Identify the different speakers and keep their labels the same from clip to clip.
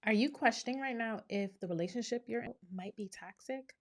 Speaker 1: Are you questioning right now if the relationship you're in might be toxic?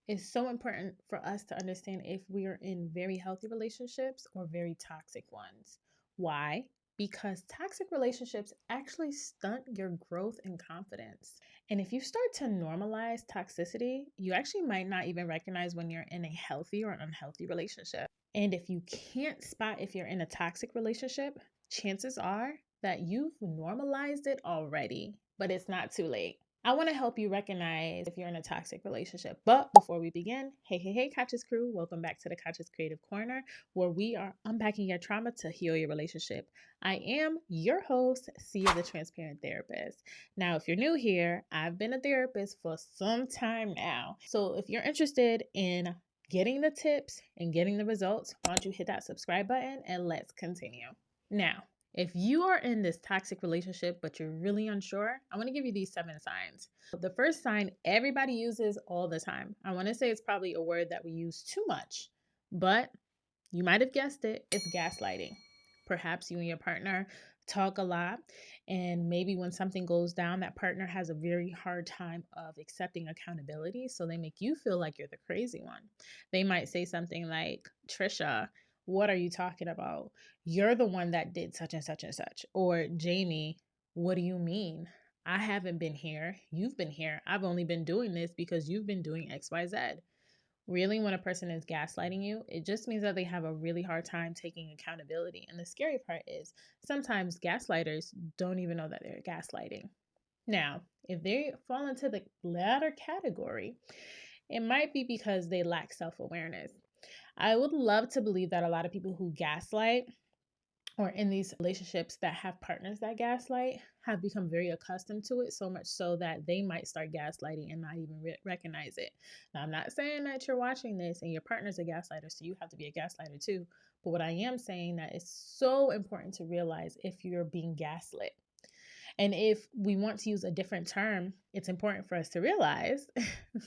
Speaker 1: It's so important for us to understand if we are in very healthy relationships or very toxic ones. Why? Because toxic relationships actually stunt your growth and confidence. And if you start to normalize toxicity, you actually might not even recognize when you're in a healthy or unhealthy relationship. And if you can't spot if you're in a toxic relationship, chances are that you've normalized it already, but it's not too late. I want to help you recognize if you're in a toxic relationship. But before we begin, hey, Conscious Crew, welcome back to the Conscious Creative Corner, where we are unpacking your trauma to heal your relationship. I am your host, Sia the Transparent Therapist. Now, if you're new here, I've been a therapist for some time now. So if you're interested in getting the tips and getting the results, why don't you hit that subscribe button and let's continue. Now, if you are in this toxic relationship, but you're really unsure, I want to give you these 7 signs. The first sign everybody uses all the time. I want to say it's probably a word that we use too much, but you might have guessed it, it's gaslighting. Perhaps you and your partner talk a lot, and maybe when something goes down, that partner has a very hard time of accepting accountability. So they make you feel like you're the crazy one. They might say something like, Trisha, what are you talking about? You're the one that did such and such and such. Or Jamie, what do you mean? I haven't been here. You've been here. I've only been doing this because you've been doing XYZ. Really, when a person is gaslighting you, it just means that they have a really hard time taking accountability. And the scary part is sometimes gaslighters don't even know that they're gaslighting. Now, if they fall into the latter category, it might be because they lack self awareness. I would love to believe that a lot of people who gaslight or in these relationships that have partners that gaslight have become very accustomed to it, so much so that they might start gaslighting and not even recognize it. Now, I'm not saying that you're watching this and your partner's a gaslighter, so you have to be a gaslighter too. But what I am saying that it's so important to realize if you're being gaslit. And if we want to use a different term, it's important for us to realize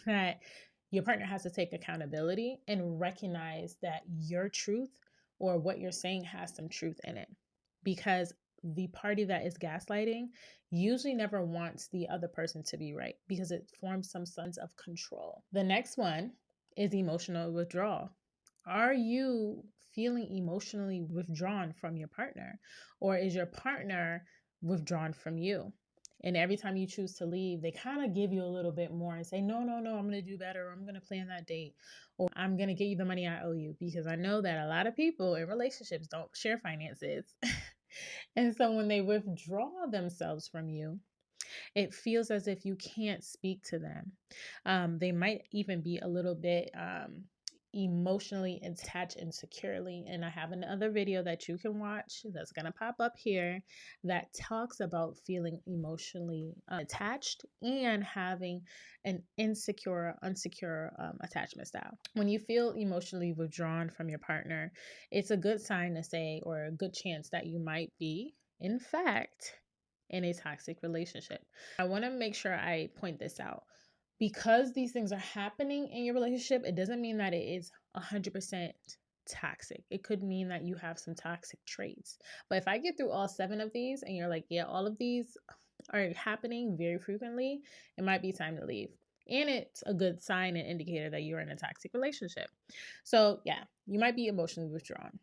Speaker 1: that your partner has to take accountability and recognize that your truth or what you're saying has some truth in it. Because the party that is gaslighting usually never wants the other person to be right because it forms some sense of control. The next one is emotional withdrawal. Are you feeling emotionally withdrawn from your partner? Or is your partner withdrawn from you? And every time you choose to leave, they kind of give you a little bit more and say, no, I'm going to do better. Or I'm going to plan that date. Or I'm going to get you the money I owe you. Because I know that a lot of people in relationships don't share finances. And so when they withdraw themselves from you, it feels as if you can't speak to them. They might even be a little bit emotionally attached insecurely. And I have another video that you can watch that's going to pop up here that talks about feeling emotionally attached and having an unsecure attachment style. When you feel emotionally withdrawn from your partner, it's a good sign to say, or a good chance that you might be, in fact, in a toxic relationship. I want to make sure I point this out. Because these things are happening in your relationship, it doesn't mean that it is 100% toxic. It could mean that you have some toxic traits. But if I get through all 7 of these and you're like, yeah, all of these are happening very frequently, it might be time to leave. And it's a good sign and indicator that you're in a toxic relationship. So, yeah, you might be emotionally withdrawn,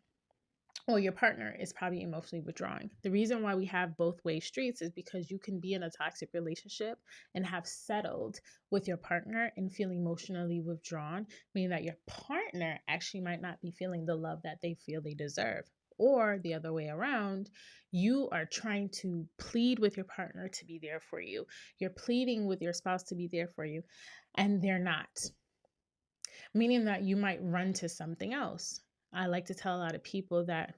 Speaker 1: or your partner is probably emotionally withdrawing. The reason why we have both way streets is because you can be in a toxic relationship and have settled with your partner and feel emotionally withdrawn, meaning that your partner actually might not be feeling the love that they feel they deserve. Or the other way around, you are trying to plead with your partner to be there for you. You're pleading with your spouse to be there for you, and they're not, meaning that you might run to something else. I like to tell a lot of people that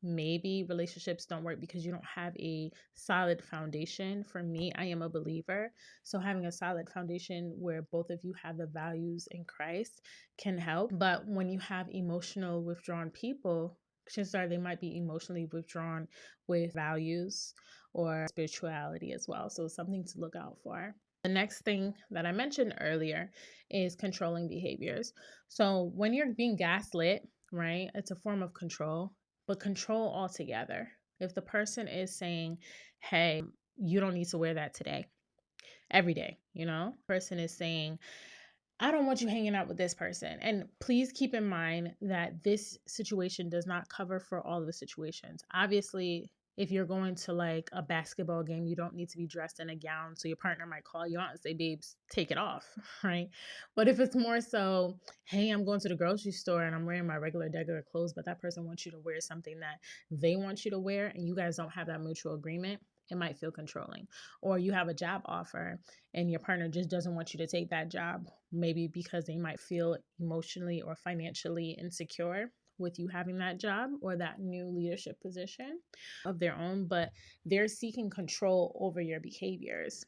Speaker 1: maybe relationships don't work because you don't have a solid foundation. For me, I am a believer. So having a solid foundation where both of you have the values in Christ can help. But when you have emotional withdrawn people, chances are they might be emotionally withdrawn with values or spirituality as well. So something to look out for. The next thing that I mentioned earlier is controlling behaviors. So when you're being gaslit, right, it's a form of control, but control altogether. If the person is saying, hey, you don't need to wear that today, every day, you know? Person is saying, I don't want you hanging out with this person. And please keep in mind that this situation does not cover for all of the situations. Obviously, if you're going to like a basketball game, you don't need to be dressed in a gown. So your partner might call you out and say, babes, take it off, right? But if it's more so, hey, I'm going to the grocery store and I'm wearing my regular clothes, but that person wants you to wear something that they want you to wear and you guys don't have that mutual agreement, it might feel controlling. Or you have a job offer and your partner just doesn't want you to take that job, maybe because they might feel emotionally or financially insecure with you having that job or that new leadership position of their own, but they're seeking control over your behaviors.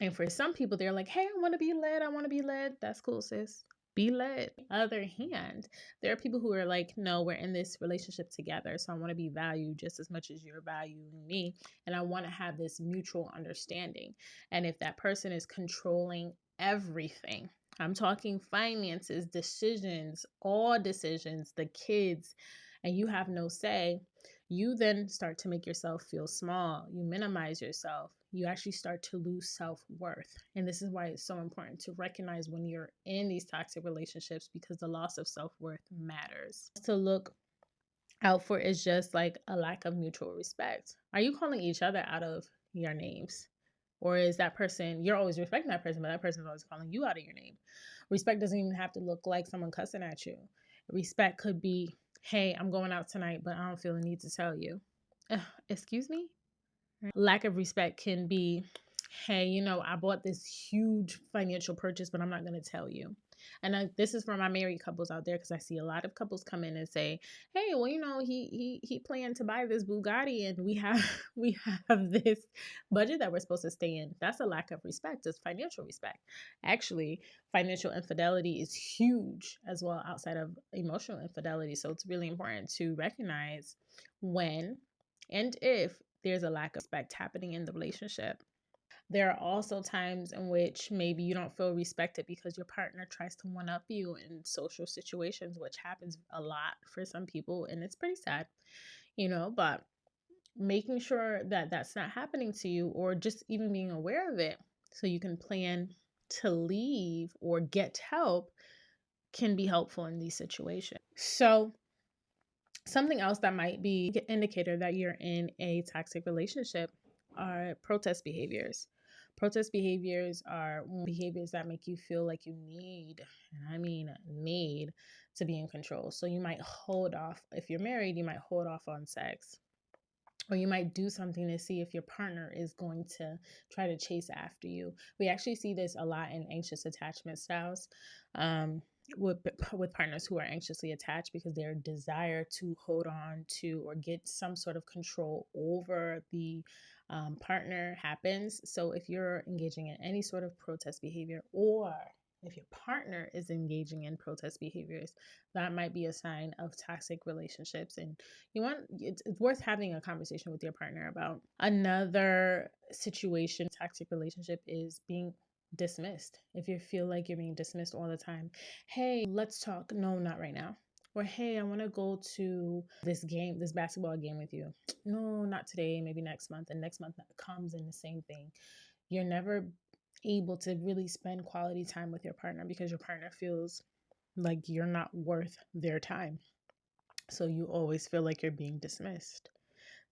Speaker 1: And for some people, they're like, hey, I want to be led. I want to be led. That's cool, sis. Be led. Other hand, there are people who are like, no, we're in this relationship together. So I want to be valued just as much as you're valuing me. And I want to have this mutual understanding. And if that person is controlling everything, I'm talking finances, decisions, all decisions, the kids, and you have no say, you then start to make yourself feel small. You minimize yourself. You actually start to lose self-worth. And this is why it's so important to recognize when you're in these toxic relationships, because the loss of self-worth matters. To look out for is just like a lack of mutual respect. Are you calling each other out of your names? Or is that person, you're always respecting that person, but that person's always calling you out of your name? Respect doesn't even have to look like someone cussing at you. Respect could be, hey, I'm going out tonight, but I don't feel the need to tell you. Excuse me? Lack of respect can be, hey, I bought this huge financial purchase, but I'm not going to tell you. And this is for my married couples out there, because I see a lot of couples come in and say, hey, well, he planned to buy this Bugatti and we have we have this budget that we're supposed to stay in. That's a lack of respect. It's financial respect. Actually, financial infidelity is huge as well outside of emotional infidelity. So it's really important to recognize when and if there's a lack of respect happening in the relationship. There are also times in which maybe you don't feel respected because your partner tries to one up you in social situations, which happens a lot for some people, and it's pretty sad, but making sure that that's not happening to you, or just even being aware of it so you can plan to leave or get help, can be helpful in these situations. So something else that might be an indicator that you're in a toxic relationship are protest behaviors. Protest behaviors are behaviors that make you feel like you need, and I mean need, to be in control. So you might hold off, if you're married, you might hold off on sex. Or you might do something to see if your partner is going to try to chase after you. We actually see this a lot in anxious attachment styles. With partners who are anxiously attached, because their desire to hold on to or get some sort of control over the partner happens. So if you're engaging in any sort of protest behavior, or if your partner is engaging in protest behaviors, that might be a sign of toxic relationships. And it's worth having a conversation with your partner about. Another situation, toxic relationship, is being dismissed. If you feel like you're being dismissed all the time, hey, let's talk. No, not right now. Or hey, I want to go to this basketball game with you. No, not today, maybe next month. And next month comes in the same thing. You're never able to really spend quality time with your partner because your partner feels like you're not worth their time. So you always feel like you're being dismissed.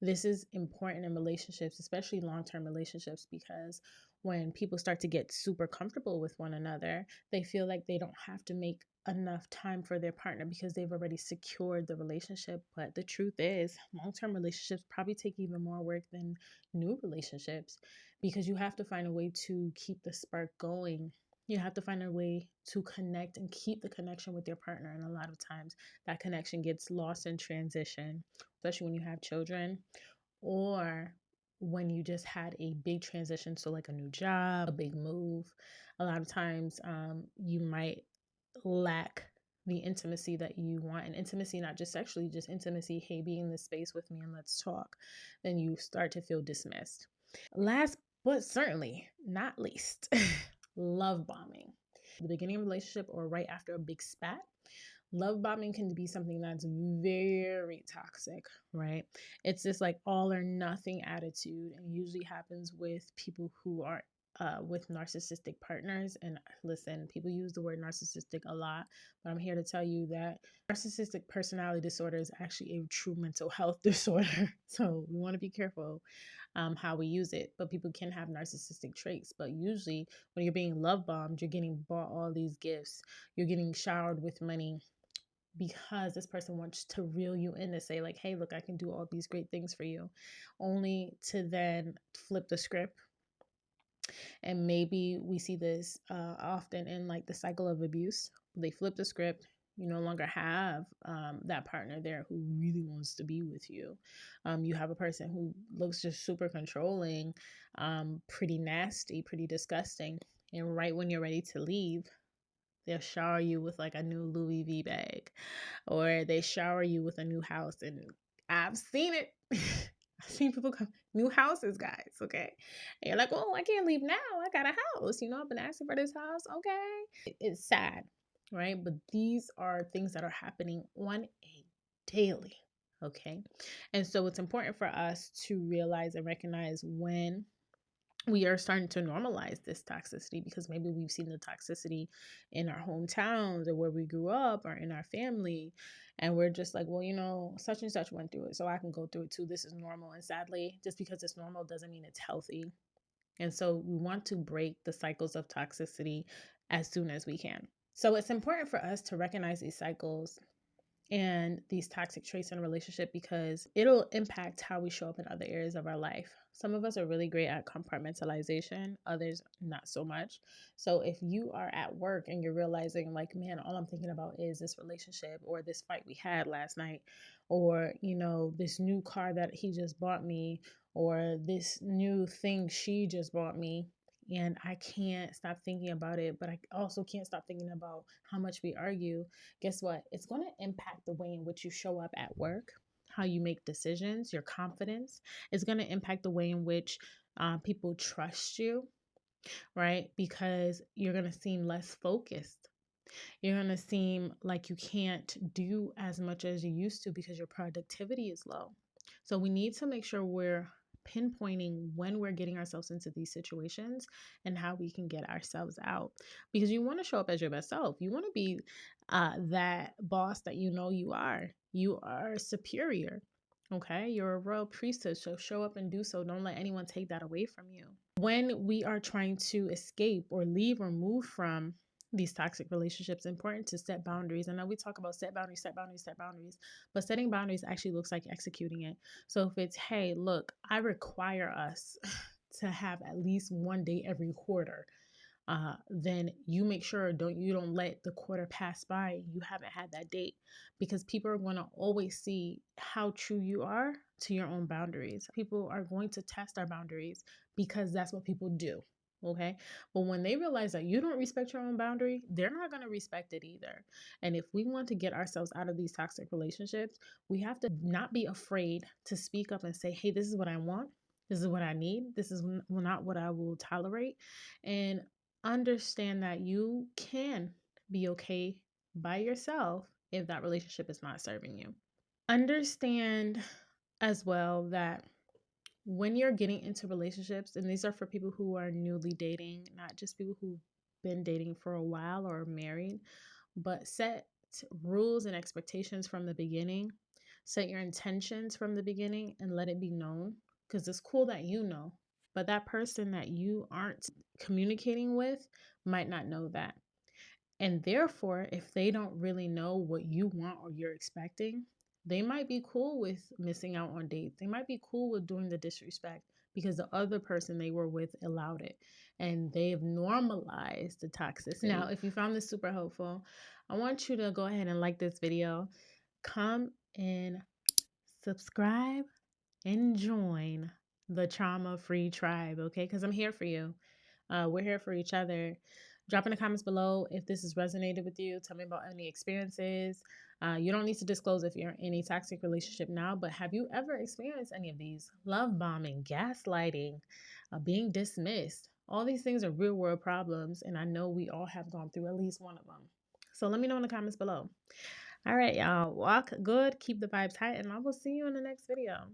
Speaker 1: This is important in relationships, especially long-term relationships, because when people start to get super comfortable with one another, they feel like they don't have to make enough time for their partner because they've already secured the relationship. But the truth is, long-term relationships probably take even more work than new relationships, because you have to find a way to keep the spark going. You have to find a way to connect and keep the connection with your partner. And a lot of times that connection gets lost in transition, especially when you have children, or when you just had a big transition. So like a new job, a big move. A lot of times you might lack the intimacy that you want. And intimacy, not just sexually, just intimacy, hey, be in this space with me and let's talk. Then you start to feel dismissed. Last but certainly not least, love bombing. The beginning of a relationship or right after a big spat, love bombing can be something that's very toxic, right? It's this like all or nothing attitude, and usually happens with people who are with narcissistic partners. And listen, people use the word narcissistic a lot, but I'm here to tell you that narcissistic personality disorder is actually a true mental health disorder. So we want to be careful how we use it. But people can have narcissistic traits. But usually, when you're being love bombed, you're getting bought all these gifts, you're getting showered with money, because this person wants to reel you in to say, like, hey, look, I can do all these great things for you, only to then flip the script. And maybe we see this often in like the cycle of abuse. They flip the script. You no longer have that partner there who really wants to be with you. You have a person who looks just super controlling, pretty nasty, pretty disgusting. And right when you're ready to leave, they'll shower you with like a new Louis V bag, or they shower you with a new house. And I've seen it. I've seen people come new houses, guys. Okay. And you're like, oh, I can't leave now. I got a house. I've been asking for this house. Okay. It's sad, right? But these are things that are happening on a daily. Okay. And so it's important for us to realize and recognize when we are starting to normalize this toxicity, because maybe we've seen the toxicity in our hometowns or where we grew up or in our family. And we're just like, well, such and such went through it, so I can go through it too. This is normal. And sadly, just because it's normal doesn't mean it's healthy. And so we want to break the cycles of toxicity as soon as we can. So it's important for us to recognize these cycles and these toxic traits in a relationship, because it'll impact how we show up in other areas of our life. Some of us are really great at compartmentalization, others not so much. So if you are at work and you're realizing like, man, all I'm thinking about is this relationship, or this fight we had last night, or this new car that he just bought me, or this new thing she just bought me, and I can't stop thinking about it, but I also can't stop thinking about how much we argue. Guess what? It's going to impact the way in which you show up at work, how you make decisions, your confidence. It's going to impact the way in which people trust you, right? Because you're going to seem less focused. You're going to seem like you can't do as much as you used to because your productivity is low. So we need to make sure we're pinpointing when we're getting ourselves into these situations and how we can get ourselves out, because you want to show up as your best self. You want to be that boss that you are. You are superior. Okay, you're a royal priestess, so show up and do so. Don't let anyone take that away from you. When we are trying to escape or leave or move from these toxic relationships, important to set boundaries. I know we talk about set boundaries, but setting boundaries actually looks like executing it. So if it's, hey, look, I require us to have at least one date every quarter, then you make sure you don't let the quarter pass by and you haven't had that date, because people are going to always see how true you are to your own boundaries. People are going to test our boundaries because that's what people do. Okay. But when they realize that you don't respect your own boundary, they're not going to respect it either. And if we want to get ourselves out of these toxic relationships, we have to not be afraid to speak up and say, hey, this is what I want. This is what I need. This is not what I will tolerate. And understand that you can be okay by yourself if that relationship is not serving you. Understand as well that when you're getting into relationships, and these are for people who are newly dating, not just people who've been dating for a while or married, but set rules and expectations from the beginning. Set your intentions from the beginning and let it be known, because it's cool that but that person that you aren't communicating with might not know that. And therefore, if they don't really know what you want or you're expecting, they might be cool with missing out on dates. They might be cool with doing the disrespect because the other person they were with allowed it, and they've normalized the toxicity. Now, if you found this super helpful, I want you to go ahead and like this video, come and subscribe and join the trauma-free tribe, okay? Because I'm here for you. We're here for each other. Drop in the comments below if this has resonated with you. Tell me about any experiences. You don't need to disclose if you're in any toxic relationship now, but have you ever experienced any of these? Love bombing, gaslighting, being dismissed. All these things are real world problems, and I know we all have gone through at least one of them. So let me know in the comments below. All right, y'all. Walk good, keep the vibes high, and I will see you in the next video.